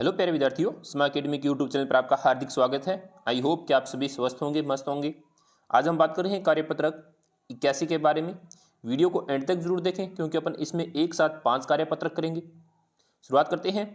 Hello प्यारे विद्यार्थियों, स्मा अकेडमी के यूट्यूब चैनल पर आपका हार्दिक स्वागत है। आई होप कि आप सभी स्वस्थ होंगे, मस्त होंगे। आज हम बात कर रहे हैं कार्यपत्रक 81 के बारे में। वीडियो को एंड तक जरूर देखें क्योंकि अपन इसमें एक साथ 5 कार्यपत्रक करेंगे। शुरुआत करते हैं।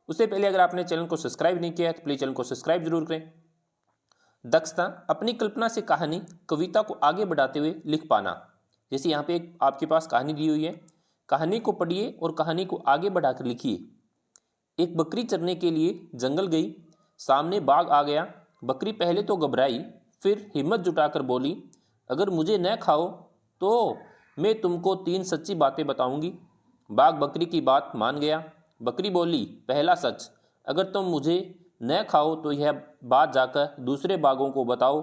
उससे पहले अगर आपने चैनल को सब्सक्राइब नहीं किया है तो प्लीज़ चैनल को सब्सक्राइब जरूर करें। दक्षता, अपनी कल्पना से कहानी कविता को आगे बढ़ाते हुए लिख पाना। जैसे यहाँ पे एक आपके पास कहानी दी हुई है, कहानी को पढ़िए और कहानी को आगे बढ़ाकर लिखिए। एक बकरी चरने के लिए जंगल गई, सामने बाघ आ गया। बकरी पहले तो घबराई, फिर हिम्मत जुटाकर बोली, अगर मुझे न खाओ तो मैं तुमको 3 सच्ची बातें बताऊंगी। बाघ बकरी की बात मान गया। बकरी बोली, पहला सच, अगर तुम मुझे न खाओ तो यह बात जाकर दूसरे बाघों को बताओ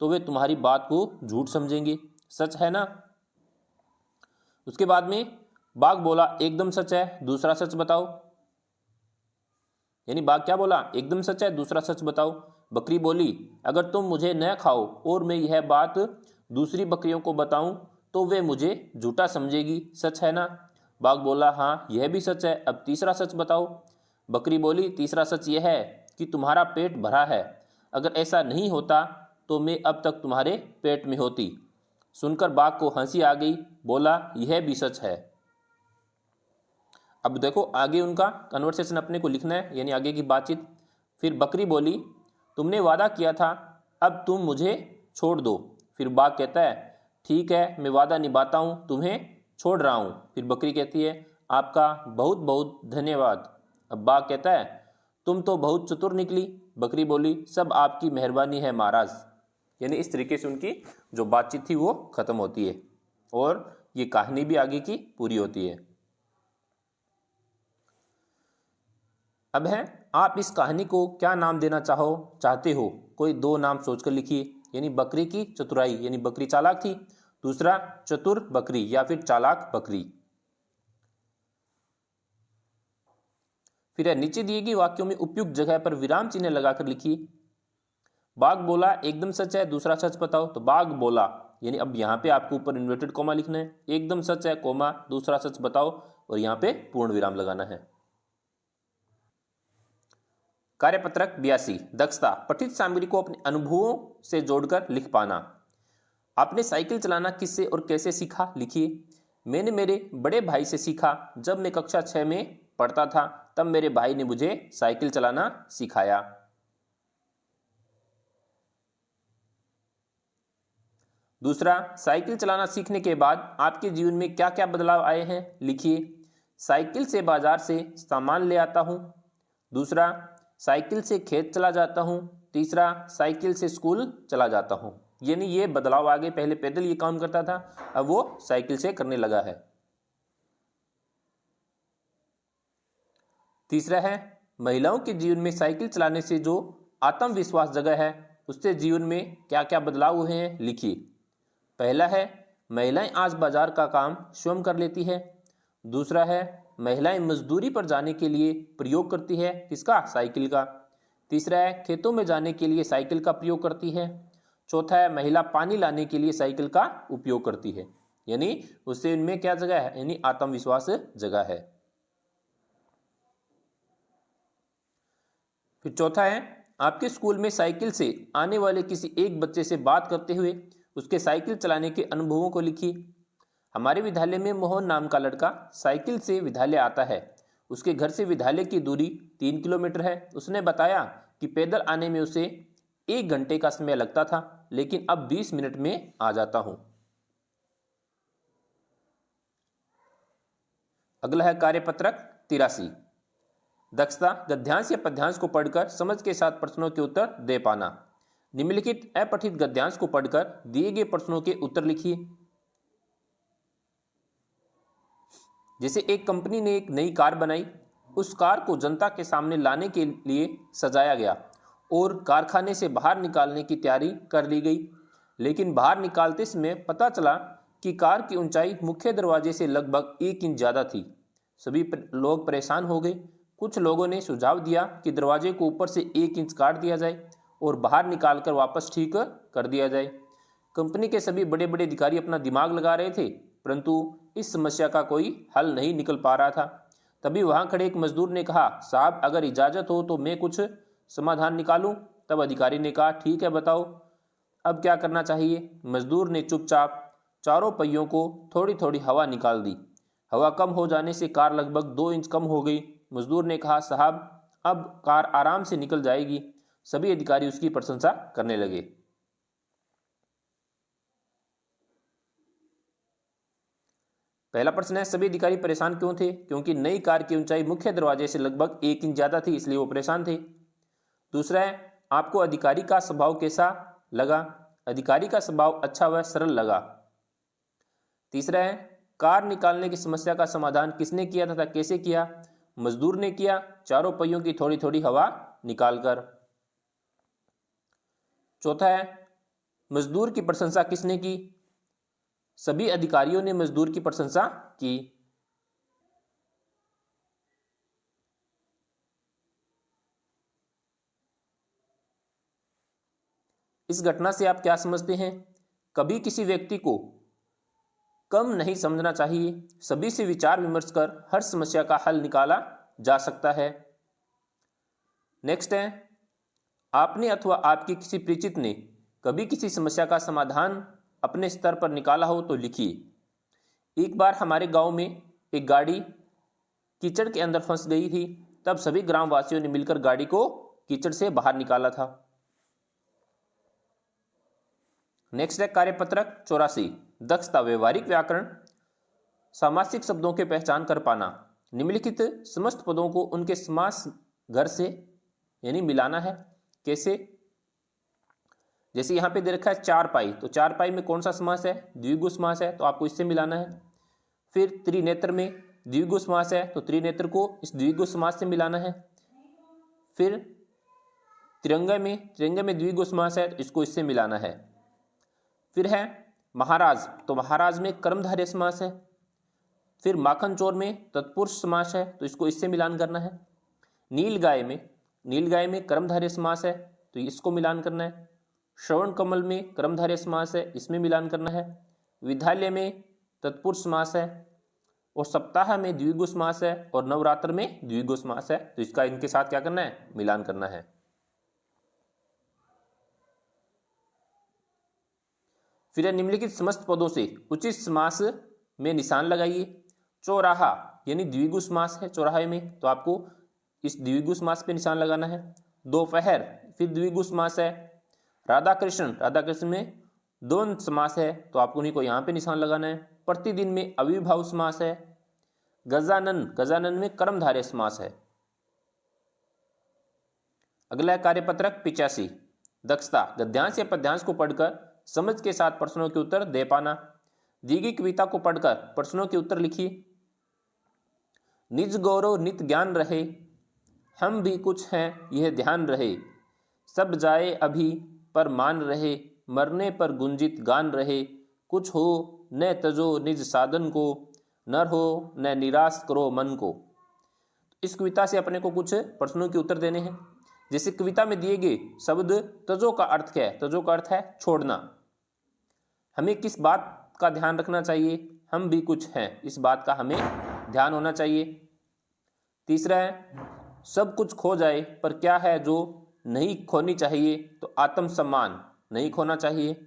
तो वे तुम्हारी बात को झूठ समझेंगे। सच है ना? उसके बाद में बाघ बोला, एकदम सच है, दूसरा सच बताओ। यानी बाघ क्या बोला? एकदम सच है, दूसरा सच बताओ। बकरी बोली, अगर तुम मुझे न खाओ और मैं यह बात दूसरी बकरियों को बताऊं तो वे मुझे झूठा समझेगी। सच है ना? बाघ बोला, हाँ यह भी सच है, अब तीसरा सच बताओ। बकरी बोली, तीसरा सच यह है कि तुम्हारा पेट भरा है। अगर ऐसा नहीं होता तो मैं अब तक तुम्हारे पेट में होती। सुनकर बाघ को हंसी आ गई, बोला, यह भी सच है। अब देखो आगे उनका कन्वर्सेशन अपने को लिखना है, यानी आगे की बातचीत। फिर बकरी बोली, तुमने वादा किया था, अब तुम मुझे छोड़ दो। फिर बाघ कहता है, ठीक है मैं वादा निभाता हूँ, तुम्हें छोड़ रहा हूँ। फिर बकरी कहती है, आपका बहुत बहुत धन्यवाद। अब बाघ कहता है, तुम तो बहुत चतुर निकली। बकरी बोली, सब आपकी मेहरबानी है महाराज। यानी इस तरीके से उनकी जो बातचीत थी वो खत्म होती है और ये कहानी भी आगे की पूरी होती है। अब है, आप इस कहानी को क्या नाम देना चाहते हो? कोई 2 नाम सोचकर लिखिए। यानी बकरी की चतुराई, यानी बकरी चालाक थी। दूसरा, चतुर बकरी या फिर चालाक बकरी। फिर है, नीचे दिए गए वाक्यों में उपयुक्त जगह पर विराम चिन्ह लगाकर लिखिए। बाघ बोला, एकदम सच है, दूसरा सच बताओ। तो बाघ बोला, यानी अब यहाँ पे आपको ऊपर इन्वर्टेड कॉमा लिखना है। एकदम सच है, कॉमा, दूसरा सच बताओ, और यहाँ पे पूर्ण विराम लगाना है। कार्यपत्रक 82, दक्षता, पठित सामग्री को अपने अनुभवों से जोड़कर लिख पाना। आपने साइकिल चलाना किससे और कैसे सीखा? लिखिए। मैंने मेरे बड़े भाई से सीखा। जब मैं कक्षा 6 में पढ़ता था तब मेरे भाई ने मुझे साइकिल चलाना सिखाया। दूसरा, साइकिल चलाना सीखने के बाद आपके जीवन में क्या क्या बदलाव आए हैं? लिखिए। साइकिल से बाजार से सामान ले आता हूं। दूसरा, साइकिल से खेत चला जाता हूं। तीसरा, साइकिल से स्कूल चला जाता हूं। यानी ये बदलाव आ गए, पहले पैदल ये काम करता था, अब वो साइकिल से करने लगा है। तीसरा है, महिलाओं के जीवन में साइकिल चलाने से जो आत्मविश्वास जगा है उससे जीवन में क्या क्या बदलाव हुए हैं? लिखिए। पहला है, महिलाएं आज बाजार का काम स्वयं कर लेती है। दूसरा है, महिलाएं मजदूरी पर जाने के लिए प्रयोग करती है, किसका? साइकिल का। तीसरा है, खेतों में जाने के लिए साइकिल का प्रयोग करती है। चौथा है, महिला पानी लाने के लिए साइकिल का उपयोग करती है। यानी उससे इनमें क्या जगह है? यानी आत्मविश्वास जगह है। फिर चौथा है, आपके स्कूल में साइकिल से आने वाले किसी एक बच्चे से बात करते हुए उसके साइकिल चलाने के अनुभवों को लिखिए। हमारे विद्यालय में मोहन नाम का लड़का साइकिल से विद्यालय आता है। उसके घर से विद्यालय की दूरी 3 किलोमीटर है। उसने बताया कि पैदल आने में उसे 1 घंटे का समय लगता था, लेकिन अब 20 मिनट में आ जाता हूं। अगला है कार्यपत्रक 83, दक्षता, गद्यांश या पद्यांश को पढ़कर समझ के साथ प्रश्नों के उत्तर दे पाना। निम्नलिखित अपठित गद्यांश को पढ़कर दिए गए प्रश्नों के उत्तर लिखिए। जैसे एक कंपनी ने एक नई कार बनाई, उस कार को जनता के सामने लाने के लिए सजाया गया और कारखाने से बाहर निकालने की तैयारी कर ली गई, लेकिन बाहर निकालते समय पता चला कि कार की ऊंचाई मुख्य दरवाजे से लगभग 1 इंच ज़्यादा थी। सभी लोग परेशान हो गए। कुछ लोगों ने सुझाव दिया कि दरवाजे को ऊपर से 1 इंच काट दिया जाए और बाहर निकालकर वापस ठीक कर दिया जाए। कंपनी के सभी बड़े बड़े अधिकारी अपना दिमाग लगा रहे थे, परंतु इस समस्या का कोई हल नहीं निकल पा रहा था। तभी वहां खड़े एक मजदूर ने कहा, साहब अगर इजाजत हो तो मैं कुछ समाधान निकालूं। तब अधिकारी ने कहा, ठीक है बताओ, अब क्या करना चाहिए। मजदूर ने चुपचाप चारों पहियों को थोड़ी थोड़ी हवा निकाल दी। हवा कम हो जाने से कार लगभग 2 इंच कम हो गई। मजदूर ने कहा, साहब अब कार आराम से निकल जाएगी। सभी अधिकारी उसकी प्रशंसा करने लगे। पहला प्रश्न है, सभी अधिकारी परेशान क्यों थे? क्योंकि नई कार की ऊंचाई मुख्य दरवाजे से लगभग 1 इंच ज्यादा थी, इसलिए वो परेशान थे। दूसरा है, आपको अधिकारी का स्वभाव कैसा लगा? अधिकारी का स्वभाव अच्छा व सरल लगा। तीसरा है, कार निकालने की समस्या का समाधान किसने किया तथा कैसे किया? मजदूर ने किया, चारों पहियों की थोड़ी थोड़ी हवा निकालकर। चौथा है, मजदूर की प्रशंसा किसने की? सभी अधिकारियों ने मजदूर की प्रशंसा की। इस घटना से आप क्या समझते हैं? कभी किसी व्यक्ति को कम नहीं समझना चाहिए। सभी से विचार विमर्श कर हर समस्या का हल निकाला जा सकता है। नेक्स्ट है, आपने अथवा आपके किसी परिचित ने कभी किसी समस्या का समाधान अपने स्तर पर निकाला हो तो लिखिए। एक बार हमारे गांव में एक गाड़ी कीचड़ के अंदर फंस गई थी। तब सभी ग्रामवासियों ने मिलकर गाड़ी को कीचड़ से बाहर निकाला था। नेक्स्ट है कार्यपत्रक 84, दक्षता, व्यवहारिक व्याकरण, सामासिक शब्दों के पहचान कर पाना। निम्नलिखित समस्त पदों को उनके समास घर से यानी मिलाना है। कैसे? जैसे यहां पे दे रखा है चारपाई, तो चारपाई में कौन सा समास है? द्विगु समास है, तो आपको इससे मिलाना है। फिर त्रिनेत्र में द्विगु समास है, तो त्रिनेत्र को इस द्विगु समास से मिलाना है। फिर तिरंगे में द्विगु समास है, तो इसको इससे मिलाना है। फिर है महाराज, तो महाराज में कर्मधारय समास है। फिर माखन चोर में तत्पुरुष समास है, तो इसको इससे मिलान करना है। नीलगाय में कर्मधारय समास है, तो इसको मिलान करना है। श्रवण कमल में कर्मधारय समास है, इसमें मिलान करना है। विद्यालय में तत्पुरुष समास है, और सप्ताह में द्विगु समास है, और नवरात्र में द्विगु समास है, तो इसका इनके साथ क्या करना है? मिलान करना है। फिर निम्नलिखित समस्त पदों से उचित समास में निशान लगाइए। चौराहा यानी द्विगु समास है चौराहे में, तो आपको इस द्विगु समास पे निशान लगाना है। दोपहर फिर द्विगु समास है। राधा कृष्ण में द्वंद्व समास है, तो आपको उन्हीं को यहाँ पे निशान लगाना है। प्रतिदिन में अविभाव समास है। गजानन में कर्मधारय समास है। अगला है कार्यपत्रक 85, दक्षता, गद्यांश या पद्यांश को पढ़कर समझ के साथ प्रश्नों के उत्तर दे पाना। दी गई कविता को पढ़कर प्रश्नों के उत्तर लिखिए। निज गौरव नित ज्ञान रहे, हम भी कुछ हैं यह ध्यान रहे। सब जाए अभी पर मान रहे, मरने पर गुंजित गान रहे। कुछ हो न तजो निज साधन को, नर हो न निराश करो मन को। इस कविता से अपने को कुछ प्रश्नों के उत्तर देने हैं। जैसे कविता में दिए गए शब्द तजो का अर्थ क्या है? तजो का अर्थ है छोड़ना। हमें किस बात का ध्यान रखना चाहिए? हम भी कुछ हैं, इस बात का हमें ध्यान होना चाहिए। तीसरा है सब कुछ खो जाए पर क्या है जो नहीं खोनी चाहिए? तो आत्मसम्मान नहीं खोना चाहिए।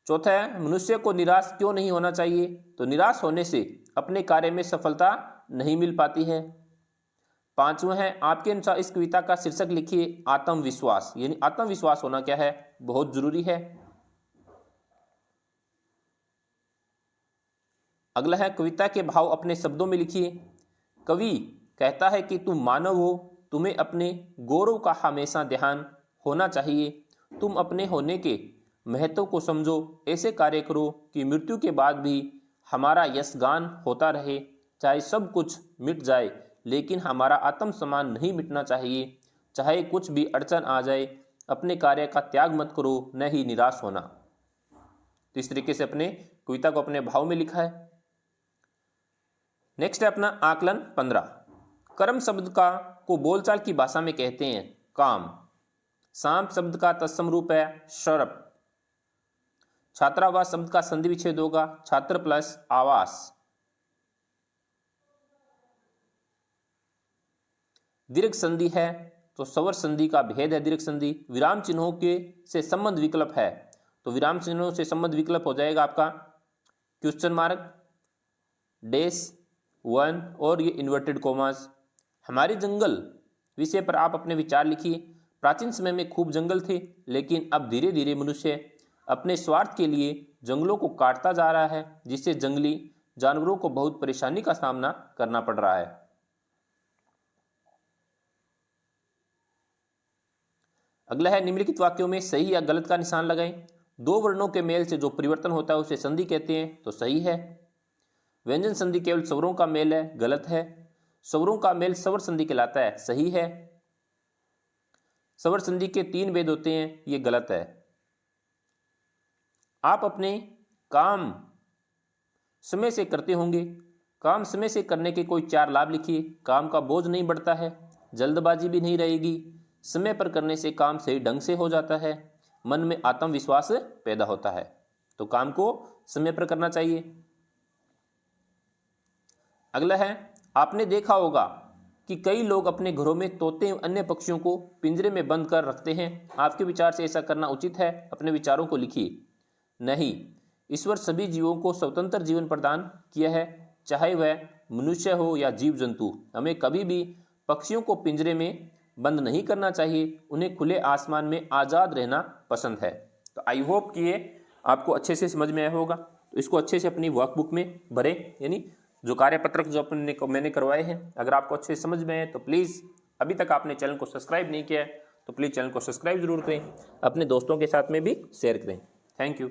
चौथा है मनुष्य को निराश क्यों नहीं होना चाहिए? तो निराश होने से अपने कार्य में सफलता नहीं मिल पाती है। पांचवा है आपके अनुसार इस कविता का शीर्षक लिखिए आत्मविश्वास, यानी आत्मविश्वास होना क्या है? बहुत जरूरी है। अगला है कविता के भाव अपने शब्दों में लिखिए। कवि कहता है कि तुम मानव हो, तुम्हें अपने गौरव का हमेशा ध्यान होना चाहिए। तुम अपने होने के महत्व को समझो, ऐसे कार्य करो कि मृत्यु के बाद भी हमारा यशगान होता रहे। चाहे सब कुछ मिट जाए लेकिन हमारा आत्मसम्मान नहीं मिटना चाहिए। चाहे कुछ भी अड़चन आ जाए, अपने कार्य का त्याग मत करो, न ही निराश होना। तो इस तरीके से अपने कविता को अपने भाव में लिखा है। नेक्स्ट है अपना आकलन 15, कर्म शब्द का को बोलचाल की भाषा में कहते हैं काम। सांप शब्द का तत्सम रूप है सर्प। छात्रावास शब्द का संधि विच्छेद होगा छात्र प्लस आवास। दीर्घ संधि है तो स्वर संधि का भेद है दीर्घ संधि। विराम चिन्हों के से संबंध विकल्प है तो विराम चिन्हों से संबंध विकल्प हो जाएगा आपका क्वेश्चन मार्क, डैश, वन और ये इन्वर्टेड कॉमास। हमारे जंगल विषय पर आप अपने विचार लिखिए। प्राचीन समय में खूब जंगल थे, लेकिन अब धीरे धीरे मनुष्य अपने स्वार्थ के लिए जंगलों को काटता जा रहा है, जिससे जंगली जानवरों को बहुत परेशानी का सामना करना पड़ रहा है। अगला है निम्नलिखित वाक्यों में सही या गलत का निशान लगाएं। दो वर्णों के मेल से जो परिवर्तन होता है उसे संधि कहते हैं, तो सही है। व्यंजन संधि केवल स्वरों का मेल है, गलत है। स्वरों का मेल स्वर संधि कहलाता है, सही है। स्वर संधि के 3 भेद होते हैं, ये गलत है। आप अपने काम समय से करते होंगे। काम समय से करने के कोई 4 लाभ लिखिए। काम का बोझ नहीं बढ़ता है, जल्दबाजी भी नहीं रहेगी, समय पर करने से काम सही ढंग से हो जाता है, मन में आत्मविश्वास पैदा होता है। तो काम को समय पर करना चाहिए। अगला है, आपने देखा होगा कि कई लोग अपने घरों में तोते एवं अन्य पक्षियों को पिंजरे में बंद कर रखते हैं। आपके विचार से ऐसा करना उचित है? अपने विचारों को लिखिए। नहीं, ईश्वर सभी जीवों को स्वतंत्र जीवन प्रदान किया है, चाहे वह मनुष्य हो या जीव जंतु। हमें कभी भी पक्षियों को पिंजरे में बंद नहीं करना चाहिए, उन्हें खुले आसमान में आज़ाद रहना पसंद है। तो आई होप कि ये आपको अच्छे से समझ में आया होगा। तो इसको अच्छे से अपनी वर्कबुक में भरें, यानी जो कार्यपत्रक जो मैंने करवाए हैं, अगर आपको अच्छे से समझ में आए तो प्लीज़, अभी तक आपने चैनल को सब्सक्राइब नहीं किया है तो प्लीज़ चैनल को सब्सक्राइब जरूर करें, अपने दोस्तों के साथ में भी शेयर करें। Thank you.